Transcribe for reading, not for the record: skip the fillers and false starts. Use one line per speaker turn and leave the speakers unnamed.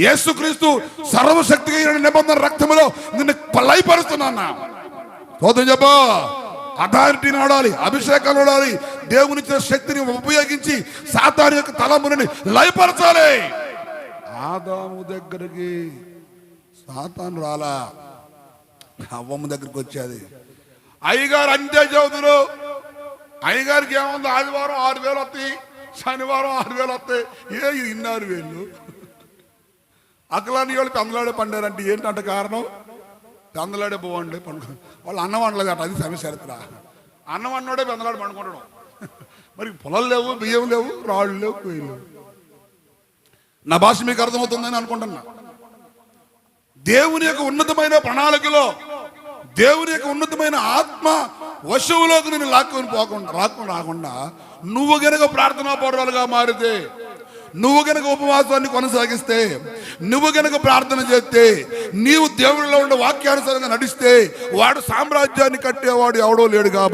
యేసుక్రీస్తు సర్వశక్తి నిబంధన రక్తములో నిన్ను లయపరుస్తున్నా. చోదం చెప్ప అథారిటీని వాడాలి, అభిషేకాలు వాడాలి, దేవునిచ్చిన శక్తిని ఉపయోగించి సాతాను యొక్క తలముని లయపరచాలి. ఆదాము దగ్గరికి సాతాను రాలా, అవ్వమ్మ దగ్గరికి వచ్చేది. అయ్యగారు అంతే చదువుతురు. అయ్యగారికి ఏముంది, ఆదివారం 6,000 వస్తాయి, శనివారం 6,000 వస్తాయి. ఇన్నారు వీళ్ళు అక్కలాని వాళ్ళు పెందలాడే పండారంటే ఏంటంటే కారణం, పెందలాడే బాగుండే పండుగ వాళ్ళు అన్నం వండలేదు అట. అది సమస్య. అన్నం అన్నోడే పెందలాడు పండుకుంటాడు. మరి పొలాలు లేవు, బియ్యం లేవు, రాళ్ళు లేవు, పొయ్యి లేవు. నా భాష మీకు అర్థమవుతుందని అనుకుంటున్నా. దేవుని యొక్క ఉన్నతమైన ప్రణాళికలో, దేవుని యొక్క ఉన్నతమైన ఆత్మ వశువులోకి నేను లాక్కొని రాకుండా నువ్వు గనక ప్రార్థనా పౌరులుగా మారితే, నువ్వు గనక ఉపవాసాన్ని కొనసాగిస్తే, నువ్వు గనక ప్రార్థన చేస్తే, నీవు దేవుడిలో ఉండే వాక్యానుసారంగా నడిస్తే, వాడు సామ్రాజ్యాన్ని కట్టేవాడు ఎవడో లేడు కాబట్టి